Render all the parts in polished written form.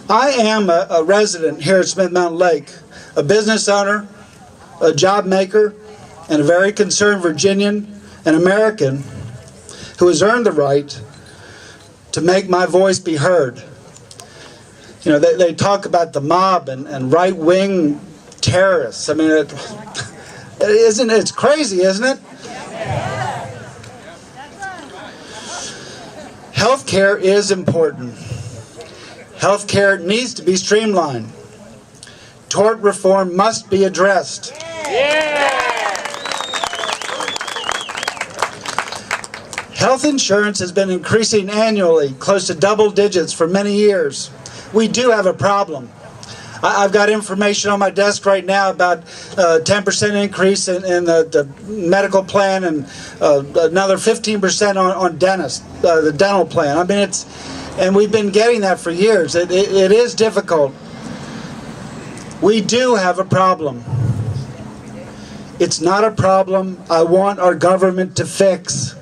I am a resident here at Smith Mountain Lake, a business owner, a job maker, and a very concerned Virginian and American who has earned the right to make my voice be heard. You know, they talk about the mob and right-wing terrorists. I mean, it's crazy, isn't it? Healthcare is important. Healthcare needs to be streamlined. Tort reform must be addressed. Health insurance has been increasing annually, close to double digits for many years. We do have a problem. I've got information on my desk right now about a 10% increase in the medical plan and another 15% on dentists, the dental plan. I mean, and we've been getting that for years. It is difficult. We do have a problem. It's not a problem I want our government to fix.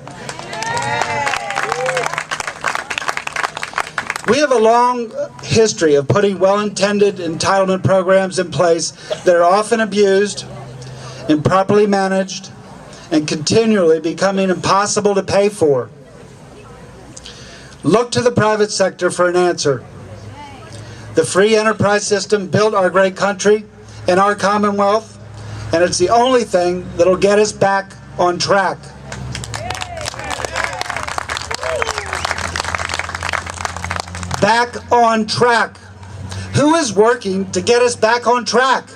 We have a long history of putting well-intended entitlement programs in place that are often abused, improperly managed, and continually becoming impossible to pay for. Look to the private sector for an answer. The free enterprise system built our great country and our Commonwealth, and it's the only thing that'll get us back on track. Back on track. Who is working to get us back on track?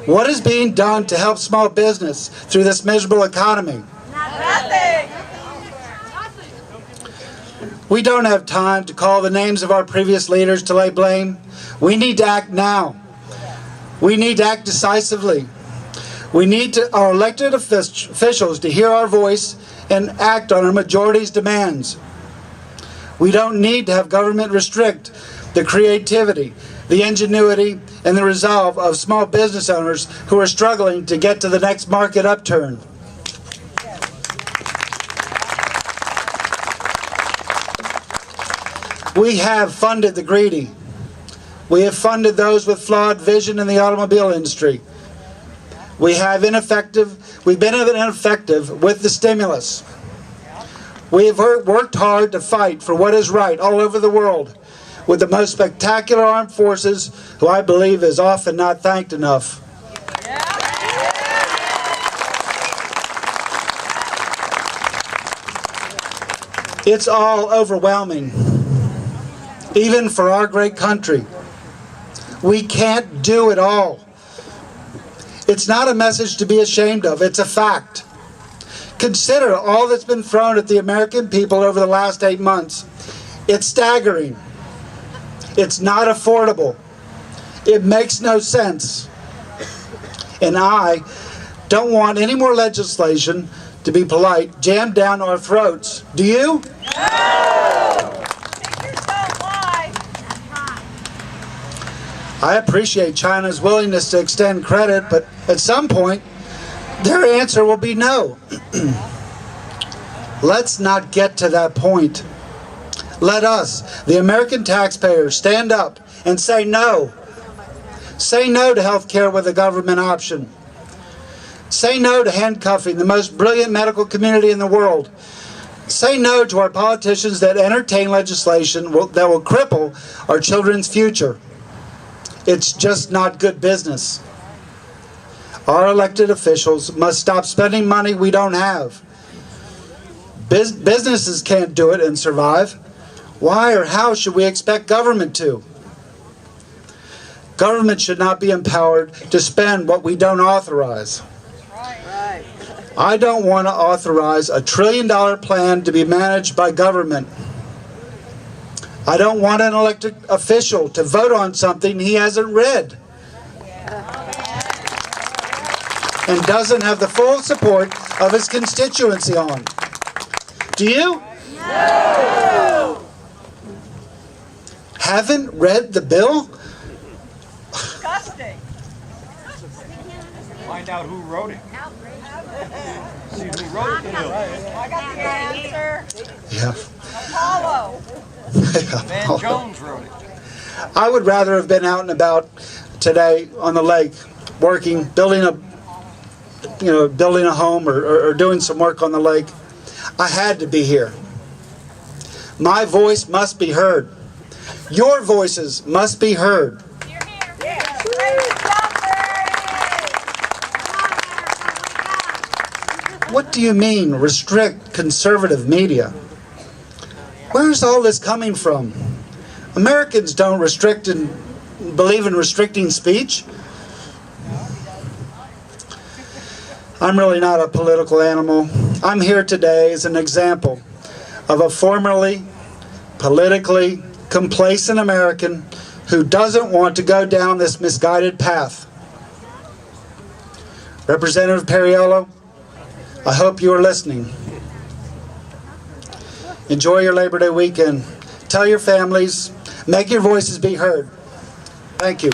What is being done to help small business through this miserable economy? Nothing. We don't have time to call the names of our previous leaders to lay blame. We need to act now. We need to act decisively. We need our elected officials to hear our voice and act on our majority's demands. We don't need to have government restrict the creativity, the ingenuity, and the resolve of small business owners who are struggling to get to the next market upturn. We have funded the greedy. We have funded those with flawed vision in the automobile industry. We've been ineffective with the stimulus. We have worked hard to fight for what is right all over the world with the most spectacular armed forces who I believe is often not thanked enough. It's all overwhelming, even for our great country. We can't do it all. It's not a message to be ashamed of, it's a fact. Consider all that's been thrown at the American people over the last 8 months. It's staggering. It's not affordable. It makes no sense. And I don't want any more legislation, to be polite, jammed down our throats. Do you? No! I appreciate China's willingness to extend credit, but at some point, their answer will be no. Let's not get to that point. Let us, the American taxpayers, stand up and say no. Say no to health care with a government option. Say no to handcuffing the most brilliant medical community in the world. Say no to our politicians that entertain legislation that will cripple our children's future. It's just not good business. Our elected officials must stop spending money we don't have. Businesses can't do it and survive. Why or how should we expect government to? Government should not be empowered to spend what we don't authorize. I don't want to authorize a $1 trillion plan to be managed by government. I don't want an elected official to vote on something he hasn't read and doesn't have the full support of his constituency on. Do you? No! Haven't read the bill? Disgusting. Find out who wrote it. See who wrote the bill. I got the answer. Yeah. Apollo. Van Jones wrote it. I would rather have been out and about today on the lake, working, building a home or doing some work on the lake. I had to be here. My voice must be heard. Your voices must be heard. What do you mean, restrict conservative media? Where's all this coming from? Americans don't restrict and believe in restricting speech. I'm really not a political animal. I'm here today as an example of a formerly politically complacent American who doesn't want to go down this misguided path. Representative Perriello, I hope you are listening. Enjoy your Labor Day weekend. Tell your families, make your voices be heard. Thank you.